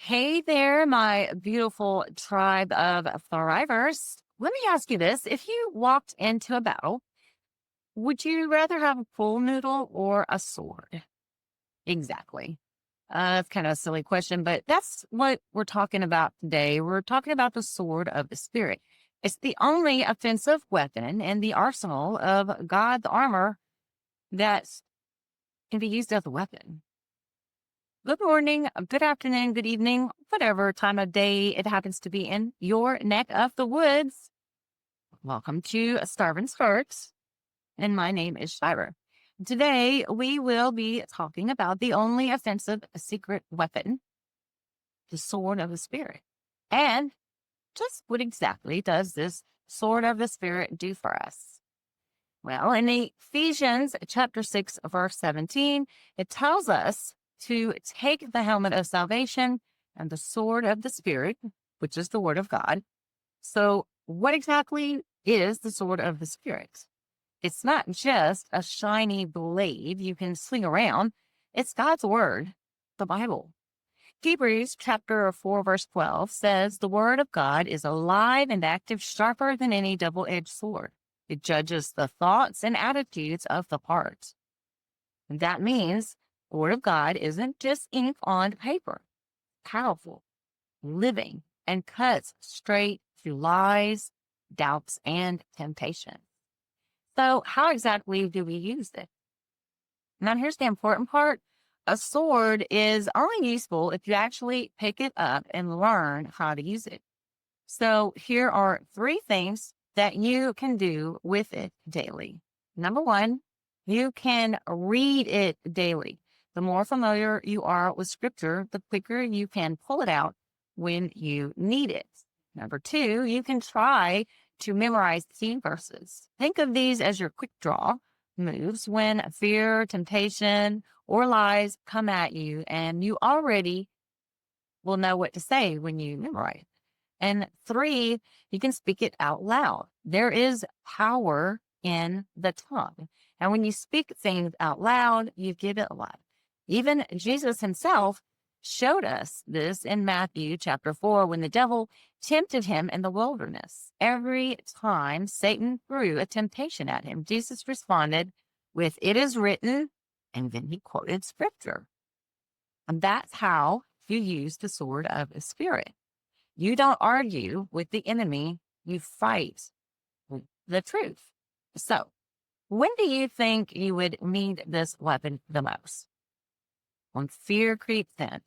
Hey there, my beautiful tribe of thrivers. Let me ask you this. If you walked into a battle, would you rather have a pool noodle or a sword? Exactly. That's kind of a silly question, but that's what we're talking about today. We're talking about the sword of the Spirit. It's the only offensive weapon in the arsenal of God's armor that can be used as a weapon. Good morning, good afternoon, good evening, whatever time of day it happens to be in your neck of the woods. Welcome to Starvin Starts, and my name is Shira. Today, we will be talking about the only offensive secret weapon, the sword of the Spirit. And just what exactly does this sword of the Spirit do for us? Well, in Ephesians chapter 6, verse 17, it tells us to take the helmet of salvation and the sword of the Spirit, which is the word of God. So, what exactly is the sword of the Spirit? It's not just a shiny blade you can swing around, it's God's word, the Bible. Hebrews chapter 4, verse 12 says, the word of God is alive and active, sharper than any double-edged sword. It judges the thoughts and attitudes of the heart. And that means the word of God isn't just ink on paper, powerful, living, and cuts straight through lies, doubts, and temptation. So how exactly do we use it? Now, here's the important part. A sword is only useful if you actually pick it up and learn how to use it. So here are three things that you can do with it daily. Number one, you can read it daily. The more familiar you are with scripture, the quicker you can pull it out when you need it. Number two, you can try to memorize key verses. Think of these as your quick draw moves when fear, temptation, or lies come at you, and you already will know what to say when you memorize. And three, you can speak it out loud. There is power in the tongue. And when you speak things out loud, you give it life. Even Jesus himself showed us this in Matthew chapter 4 when the devil tempted him in the wilderness. Every time Satan threw a temptation at him, Jesus responded with, "It is written," and then he quoted scripture. And that's how you use the sword of the Spirit. You don't argue with the enemy, you fight with the truth. So, when do you think you would need this weapon the most? When fear creeps in.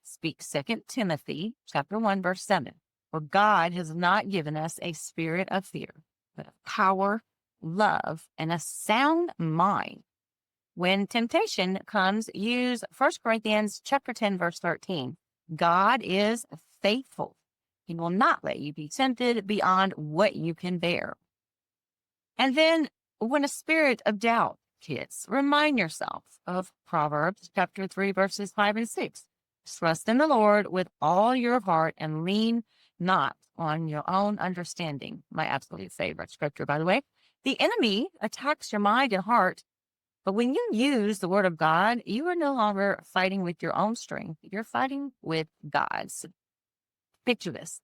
Speak 2 Timothy chapter 1, verse 7. For God has not given us a spirit of fear, but of power, love, and a sound mind. When temptation comes, use 1 Corinthians chapter 10, verse 13. God is faithful. He will not let you be tempted beyond what you can bear. And then when a spirit of doubt hits, remind yourself of Proverbs chapter 3, verses 5 and 6. Trust in the Lord with all your heart and lean not on your own understanding. My absolute favorite scripture, by the way. The enemy attacks your mind and heart, but when you use the word of God, you are no longer fighting with your own strength. You're fighting with God's. Picture this.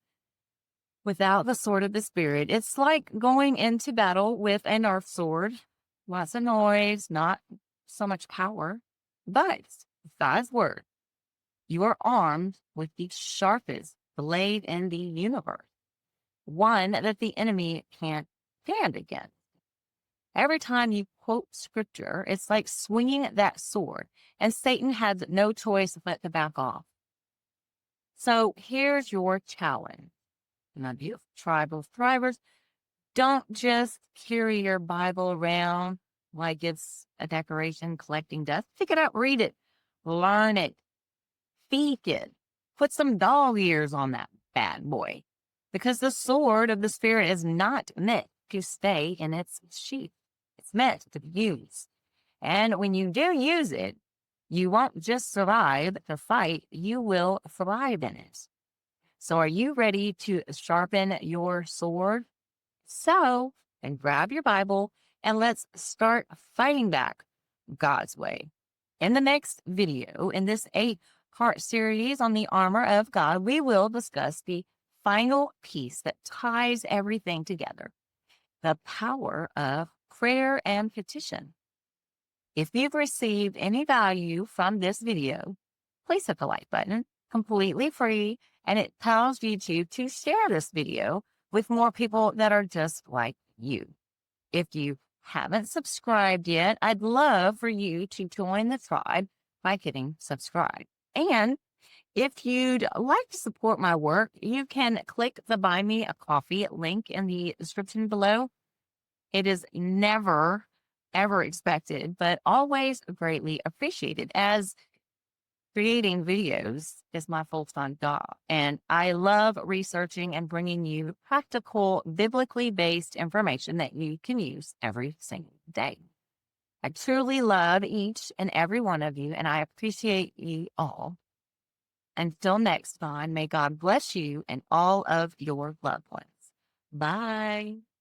Without the sword of the Spirit, it's like going into battle with a nerf sword. Lots of noise, not so much power. But God's word, you are armed with the sharpest blade in the universe, one that the enemy can't stand against. Every time you quote scripture, it's like swinging that sword, and Satan has no choice but to back off. So here's your challenge. My beautiful tribe of thrivers, don't just carry your Bible around like it's a decoration collecting dust. Pick it up, read it, learn it, speak it. Put some dog ears on that bad boy, because the sword of the Spirit is not meant to stay in its sheath. It's meant to be used. And when you do use it, you won't just survive the fight, you will thrive in it. So are you ready to sharpen your sword? So, then grab your Bible and let's start fighting back God's way. In the next video, in this part series on the armor of God, we will discuss the final piece that ties everything together, the power of prayer and petition. If you've received any value from this video, please hit the like button, completely free, and it tells YouTube to share this video with more people that are just like you. If you haven't subscribed yet, I'd love for you to join the tribe by hitting subscribe. And if you'd like to support my work, you can click the Buy Me a Coffee link in the description below. It is never, ever expected, but always greatly appreciated, as creating videos is my full-time job. And I love researching and bringing you practical, biblically based information that you can use every single day. I truly love each and every one of you, and I appreciate you all. Until next time, may God bless you and all of your loved ones. Bye.